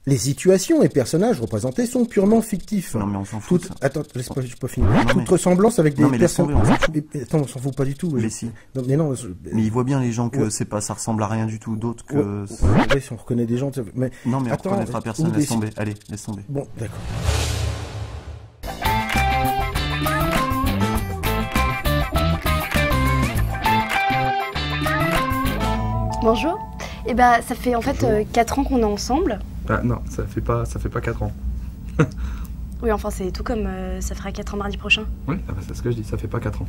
Les situations et personnages représentés sont purement fictifs. Non mais on s'en fout. Attends, laisse-moi pas finir. Non, Toute mais... ressemblance avec des personnes... on s'en fout. Attends, on s'en fout pas du tout. Mais si. Non, mais non. Mais ils voient bien les gens que c'est pas, ça ressemble à rien du tout d'autre que... Ouais, si on reconnaît des gens... Mais... Non mais attends, on reconnaîtra personne, laisse tomber. Allez, laisse tomber. Bon, d'accord. Bonjour. Eh ben, ça fait en fait 4 ans qu'on est ensemble. Ah non, ça fait pas 4 ans. Oui, enfin, c'est tout comme ça fera 4 ans mardi prochain. Oui, ah bah, c'est ce que je dis, ça fait pas 4 ans.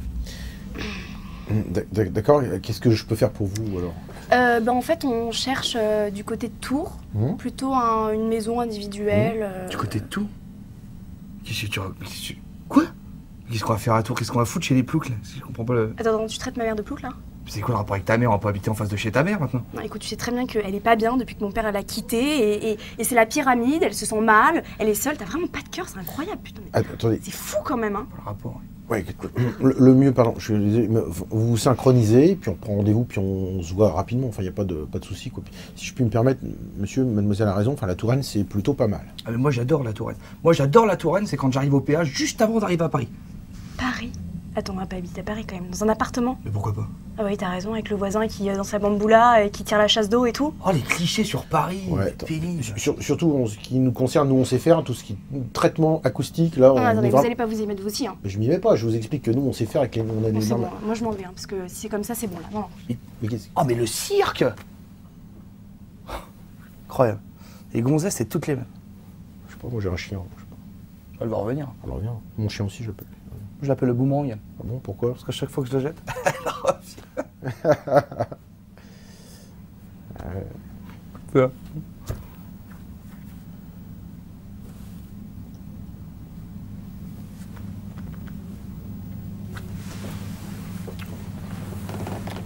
D'accord, qu'est-ce que je peux faire pour vous alors? Ben, en fait, on cherche du côté de Tours, plutôt une maison individuelle. Du côté de Tours? Quoi? Qu'est-ce qu'on va faire à Tours? Qu'est-ce qu'on va foutre chez les ploucs là? Je comprends pas le... Attends, tu traites ma mère de plouc là? C'est quoi le rapport avec ta mère? On va pas habiter en face de chez ta mère maintenant? Non, écoute, tu sais très bien qu'elle est pas bien depuis que mon père l'a quittée et c'est la pyramide, elle se sent mal, elle est seule, t'as vraiment pas de cœur, c'est incroyable, putain. Attendez. C'est fou quand même, hein. Le rapport. Ouais, le mieux, pardon, je suis désolé, mais vous vous synchronisez, puis on prend rendez-vous, puis on se voit rapidement, enfin, il n'y a pas de souci, quoi. Puis, si je puis me permettre, monsieur, mademoiselle a raison, enfin, la Touraine, c'est plutôt pas mal. Ah mais moi j'adore la Touraine. Moi j'adore la Touraine, c'est quand j'arrive au péage, juste avant d'arriver à Paris. Paris? Attends, on va pas habiter à Paris quand même, dans un appartement? Mais pourquoi pas? Ah oui, t'as raison, avec le voisin qui est dans sa bamboula et qui tire la chasse d'eau et tout. Oh les clichés sur Paris, Ouais, pénible. surtout en ce qui nous concerne, nous on sait faire, tout ce qui est traitement acoustique, là, Non, on attendez, est vous allez pas vous y mettre vous aussi, hein. Mais je m'y mets pas, je vous explique que nous on sait faire avec les... On a Bon, des c'est armes. bon, moi je m'en vais, hein, parce que si c'est comme ça, c'est bon là. Non. Mais qu'est-ce... Oh mais le cirque! Incroyable. Les gonzesses, c'est toutes les mêmes. Je sais pas, moi j'ai un chien, je sais pas. Elle va revenir. Alors viens, mon chien aussi j'appelle. Je l'appelle le boomerang. Ah bon, pourquoi? Parce que chaque fois que je le jette, elle revient. Ça.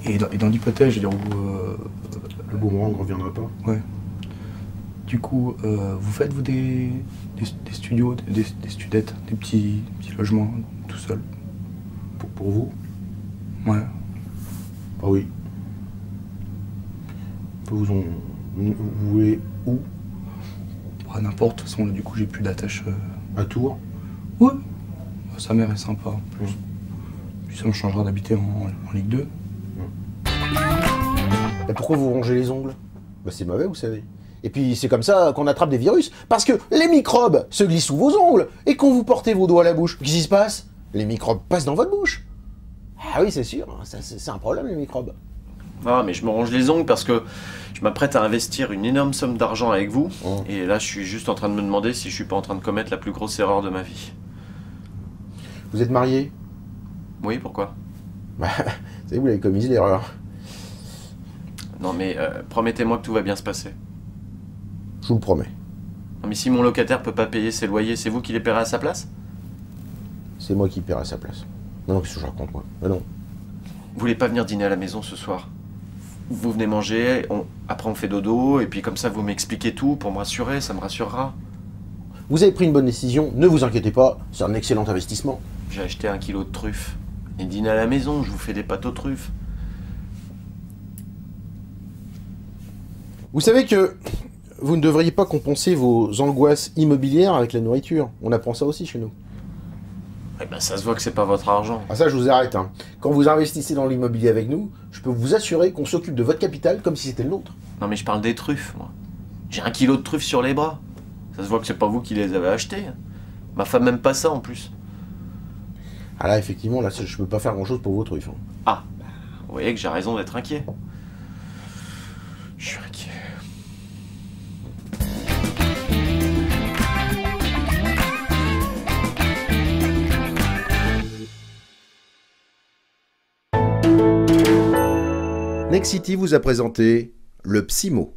Et dans l'hypothèse, je veux dire, où... Le boomerang ne reviendra pas? Ouais. Du coup, vous faites, vous, des studios, des studettes, des petits logements, tout seul? Pour vous? Ouais. Ah oui. Vous voulez où? Bah, n'importe, de toute façon, là, du coup, j'ai plus d'attache... À Tours? Ouais. Bah, sa mère est sympa, en plus. Puis ça me changera d'habiter en Ligue 2. Et pourquoi vous rongez les ongles? Bah c'est mauvais, vous savez. Et puis c'est comme ça qu'on attrape des virus. Parce que les microbes se glissent sous vos ongles. Et quand vous portez vos doigts à la bouche, qu'est-ce qui se passe? Les microbes passent dans votre bouche. Ah oui, c'est sûr, c'est un problème, les microbes. Ah, mais je me ronge les ongles parce que je m'apprête à investir une énorme somme d'argent avec vous. Et là, je suis juste en train de me demander si je suis pas en train de commettre la plus grosse erreur de ma vie. Vous êtes marié? Oui, pourquoi? Bah, vous savez, vous l'avez commis l'erreur. Non, mais promettez-moi que tout va bien se passer. Je vous le promets. Non, mais si mon locataire peut pas payer ses loyers, c'est vous qui les paierez à sa place? C'est moi qui paierai à sa place. Non, qu'est-ce que je raconte, moi? Mais non. Vous voulez pas venir dîner à la maison ce soir? Vous venez manger, après on fait dodo, et puis comme ça vous m'expliquez tout pour me rassurer, ça me rassurera. Vous avez pris une bonne décision, ne vous inquiétez pas, c'est un excellent investissement. J'ai acheté 1 kilo de truffes. Et dîner à la maison, je vous fais des pâtes aux truffes. Vous savez que vous ne devriez pas compenser vos angoisses immobilières avec la nourriture. On apprend ça aussi chez nous. Eh ben ça se voit que c'est pas votre argent. Ah ça, je vous arrête. Hein. Quand vous investissez dans l'immobilier avec nous, je peux vous assurer qu'on s'occupe de votre capital comme si c'était le nôtre. Non mais je parle des truffes, moi. J'ai 1 kilo de truffes sur les bras. Ça se voit que c'est pas vous qui les avez achetées. Ma femme n'aime pas ça en plus. Ah là, effectivement, là, je peux pas faire grand-chose pour vos truffes. Hein. Ah, bah, vous voyez que j'ai raison d'être inquiet. Je suis inquiet. Nexity vous a présenté le Psymo.